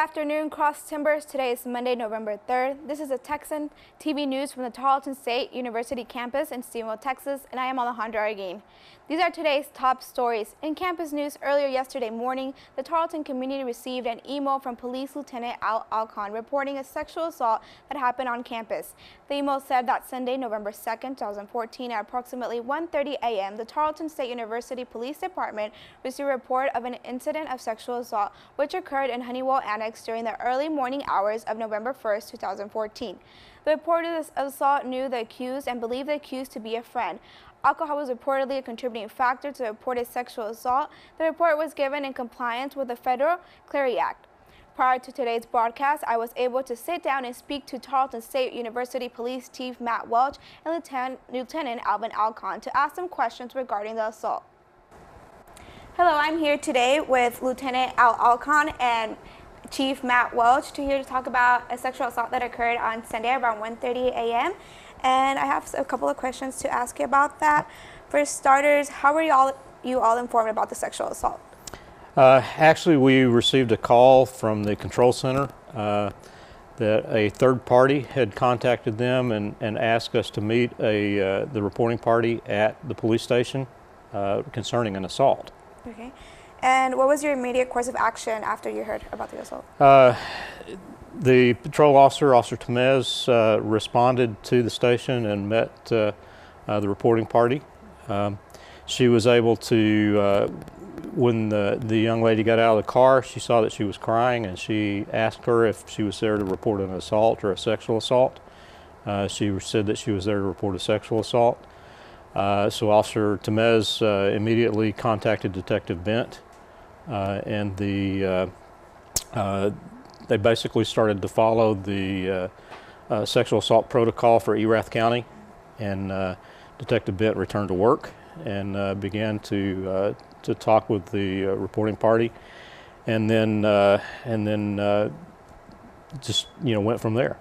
afternoon, Cross Timbers. Today is Monday, November 3rd. This is the Texan TV news from the Tarleton State University campus in Stephenville, Texas, and I am Alejandra Arreguin. These are today's top stories. In campus news, earlier yesterday morning, the Tarleton community received an email from Police Lieutenant Alejandra reporting a sexual assault that happened on campus. The email said that Sunday, November 2nd, 2014, at approximately 1:30 a.m., the Tarleton State University Police Department received a report of an incident of sexual assault which occurred in Honeywell Annex during the early morning hours of November 1st, 2014. The reporter of assault knew the accused and believed the accused to be a friend. Alcohol was reportedly a contributing factor to the reported sexual assault. The report was given in compliance with the Federal Clery Act. Prior to today's broadcast, I was able to sit down and speak to Tarleton State University Police Chief Matt Welch and Lieutenant Alvin Alcon to ask them questions regarding the assault. Hello, I'm here today with Lieutenant Al Alcon and Chief Matt Welch to talk about a sexual assault that occurred on Sunday around 1:30 a.m. And I have a couple of questions to ask you about that. For starters, how were you all informed about the sexual assault? Actually, we received a call from the control center that a third party had contacted them and asked us to meet the reporting party at the police station concerning an assault. Okay. And what was your immediate course of action after you heard about the assault? The patrol officer, Officer Temez, responded to the station and met the reporting party. She was able to, when the young lady got out of the car, she saw that she was crying and she asked her if she was there to report an assault or a sexual assault. She said that she was there to report a sexual assault. So Officer Temez immediately contacted Detective Bent, and they basically started to follow the sexual assault protocol for Erath County, and Detective Bent returned to work and began to talk with the reporting party, and then just went from there.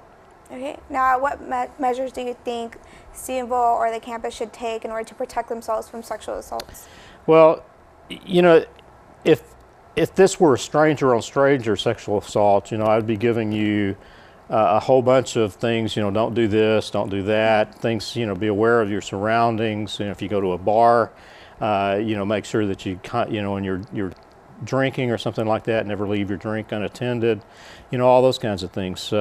Okay. Now, what measures do you think Stephenville or the campus should take in order to protect themselves from sexual assaults? Well, if this were a stranger on stranger sexual assault, I'd be giving you a whole bunch of things. Don't do this, don't do that. Things, be aware of your surroundings. If you go to a bar, make sure that when you're drinking or something like that, never leave your drink unattended. All those kinds of things.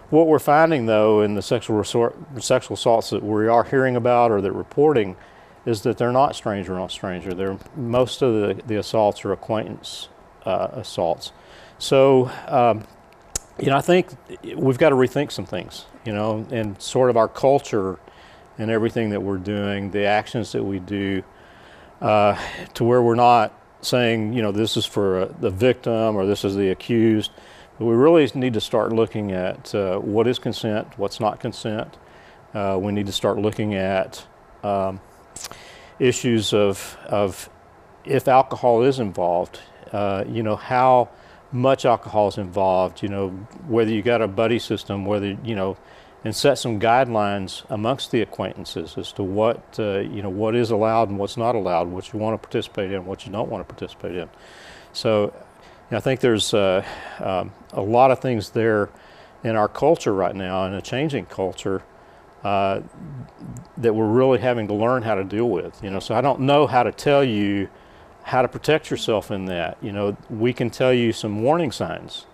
What we're finding, though, in the sexual assaults that we are hearing about or that reporting is that they're not stranger on stranger. Most of the assaults are acquaintance assaults. So, I think we've got to rethink some things, and sort of our culture and everything that we're doing, the actions that we do, to where we're not saying, this is for the victim or this is the accused. But we really need to start looking at what is consent, what's not consent. We need to start looking at issues of if alcohol is involved, how much alcohol is involved, whether you got a buddy system, whether, and set some guidelines amongst the acquaintances as to what, what is allowed and what's not allowed, what you want to participate in, what you don't want to participate in. So I think there's a lot of things there in our culture right now, in a changing culture, that we're really having to learn how to deal with. So I don't know how to tell you how to protect yourself in that. We can tell you some warning signs,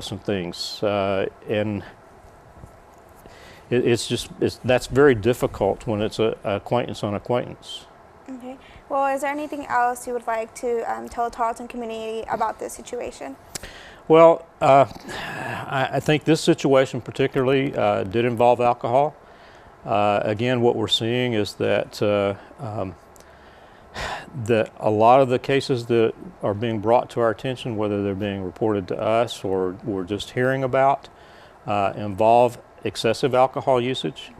some things, and that's very difficult when it's a acquaintance on acquaintance. Okay. Well, is there anything else you would like to tell the Tarleton community about this situation? Well, I think this situation particularly did involve alcohol. Again, what we're seeing is that a lot of the cases that are being brought to our attention, whether they're being reported to us or we're just hearing about, involve excessive alcohol usage.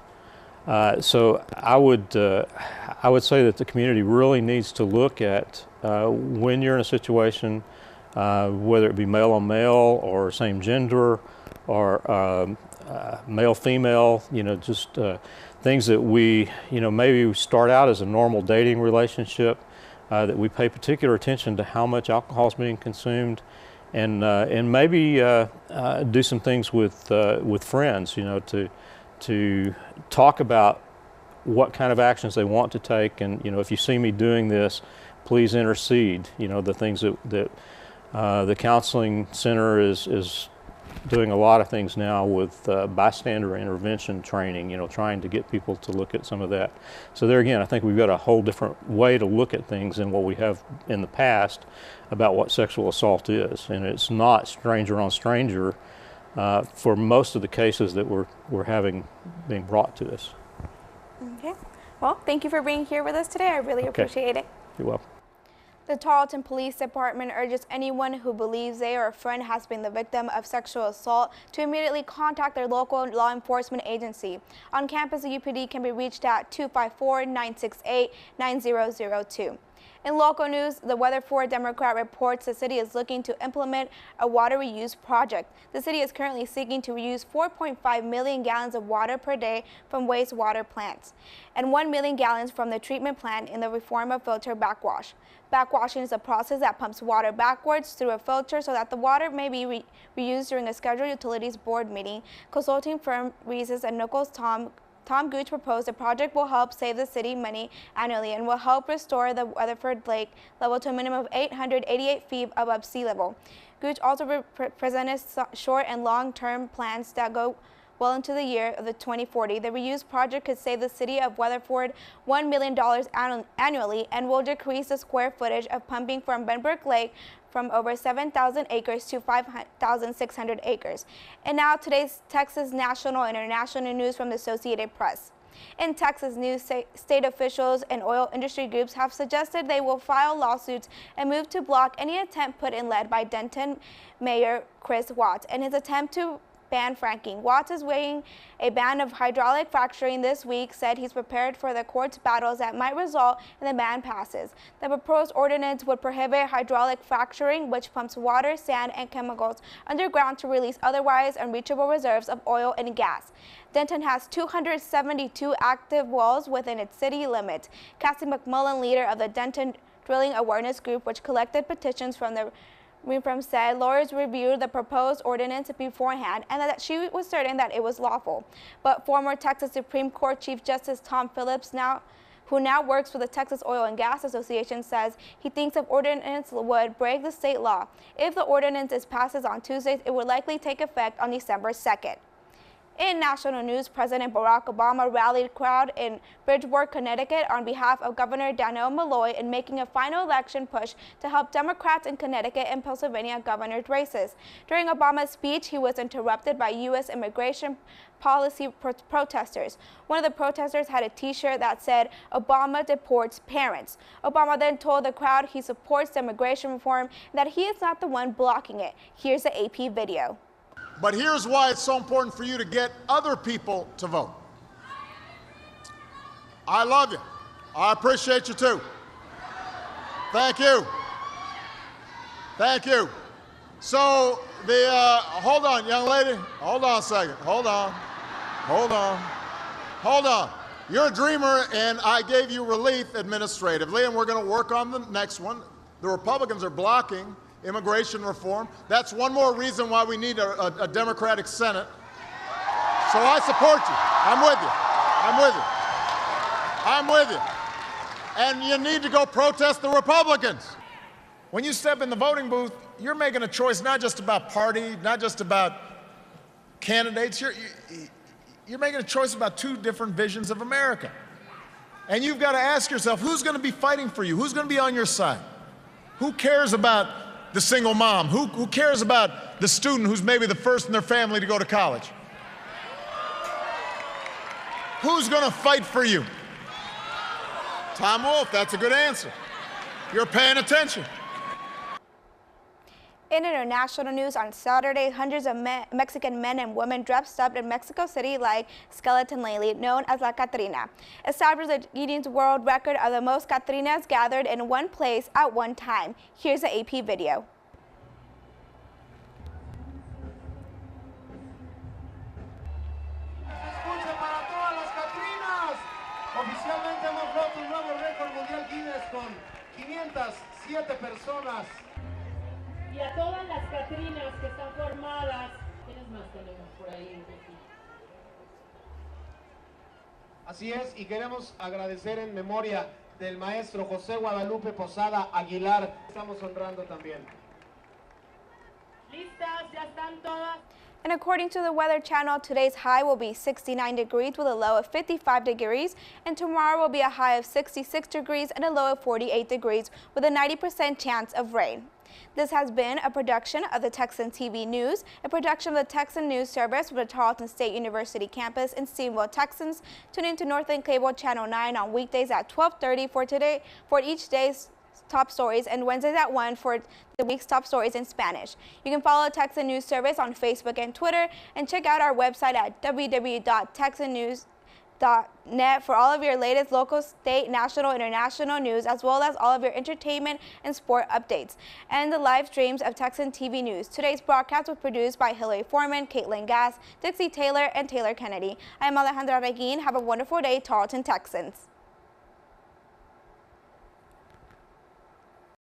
So I would say that the community really needs to look at when you're in a situation, whether it be male on male or same gender or male female, just things that we maybe start out as a normal dating relationship, that we pay particular attention to how much alcohol is being consumed, and maybe do some things with friends, you know, to talk about what kind of actions they want to take, and you know, if you see me doing this, please intercede. You know, the things that the counseling center is doing a lot of things now with bystander intervention training, you know, trying to get people to look at some of that. So there again, I think we've got a whole different way to look at things than what we have in the past about what sexual assault is. And it's not stranger on stranger for most of the cases that we're having being brought to us. Okay. Well, thank you for being here with us today. I really appreciate it. You're welcome. The Tarleton Police Department urges anyone who believes they or a friend has been the victim of sexual assault to immediately contact their local law enforcement agency. On campus, the UPD can be reached at 254-968-9002. In local news, the Weatherford Democrat reports the city is looking to implement a water reuse project. The city is currently seeking to reuse 4.5 million gallons of water per day from wastewater plants and 1 million gallons from the treatment plant in the reform of filter backwash. Backwashing is a process that pumps water backwards through a filter so that the water may be reused during a scheduled utilities board meeting. Consulting firm Reeses and Nichols Tom Gooch proposed the project will help save the city money annually and will help restore the Weatherford Lake level to a minimum of 888 feet above sea level. Gooch also presented short and long-term plans that go well into the year of the 2040. The reuse project could save the city of Weatherford $1 million annually and will decrease the square footage of pumping from Benbrook Lake from over 7,000 acres to 5,600 acres. And now today's Texas national and international news from the Associated Press. In Texas news, state officials and oil industry groups have suggested they will file lawsuits and move to block any attempt put in lead by Denton Mayor Chris Watts and his attempt to ban fracking. Watts is weighing a ban of hydraulic fracturing this week, said he's prepared for the court's battles that might result in the ban passes. The proposed ordinance would prohibit hydraulic fracturing, which pumps water, sand, and chemicals underground to release otherwise unreachable reserves of oil and gas. Denton has 272 active wells within its city limits. Cassie McMullen, leader of the Denton Drilling Awareness Group, which collected petitions from said lawyers reviewed the proposed ordinance beforehand and that she was certain that it was lawful. But former Texas Supreme Court Chief Justice Tom Phillips, who now works for the Texas Oil and Gas Association, says he thinks the ordinance would break the state law. If the ordinance passes on Tuesday, it would likely take effect on December 2nd. In national news, President Barack Obama rallied a crowd in Bridgeport, Connecticut on behalf of Governor Dannell Malloy in making a final election push to help Democrats in Connecticut and Pennsylvania governor's races. During Obama's speech, he was interrupted by U.S. immigration policy protesters. One of the protesters had a t-shirt that said, "Obama deports parents." Obama then told the crowd he supports the immigration reform and that he is not the one blocking it. Here's the AP video. But here's why it's so important for you to get other people to vote. I love you. I appreciate you too. Thank you. Thank you. So hold on, young lady. Hold on a second. Hold on. Hold on. Hold on. You're a dreamer, and I gave you relief administratively, and we're going to work on the next one. The Republicans are blocking immigration reform. That's one more reason why we need a Democratic Senate. So I support you. I'm with you. I'm with you. I'm with you. And you need to go protest the Republicans. When you step in the voting booth, you're making a choice not just about party, not just about candidates. You're making a choice about two different visions of America. And you've got to ask yourself, who's going to be fighting for you? Who's going to be on your side? Who cares about the single mom? Who cares about the student who's maybe the first in their family to go to college? Who's going to fight for you? Tom Wolf, that's a good answer. You're paying attention. In international news, on Saturday, hundreds of Mexican men and women dressed up in Mexico City like skeleton lady, known as La Catrina, established the Guinness World Record of the most Catrinas gathered in one place at one time. Here's the AP video. Oficialmente hemos roto un nuevo récord mundial Guinness con 507 personas. y a todas las Catrinas que están formadas. ¿Quiénes más tenemos por ahí? Así es, y queremos agradecer en memoria del maestro José Guadalupe Posada Aguilar. Estamos honrando también. ¿Listas? ¿Ya están todas? And according to the Weather Channel, today's high will be 69 degrees with a low of 55 degrees, and tomorrow will be a high of 66 degrees and a low of 48 degrees with a 90% chance of rain. This has been a production of the Texan TV News, a production of the Texan News Service with the Tarleton State University campus in Stephenville, Texas. Tune in to Northland Cable Channel 9 on weekdays at 12:30 for each day's top stories, and Wednesdays at 1 for the week's top stories in Spanish. You can follow Texan News Service on Facebook and Twitter, and check out our website at www.texannews.net for all of your latest local, state, national, international news, as well as all of your entertainment and sport updates, and the live streams of Texan TV News. Today's broadcast was produced by Hillary Foreman, Caitlin Gass, Dixie Taylor, and Taylor Kennedy. I am Alejandra Arreguin. Have a wonderful day, Tarleton Texans.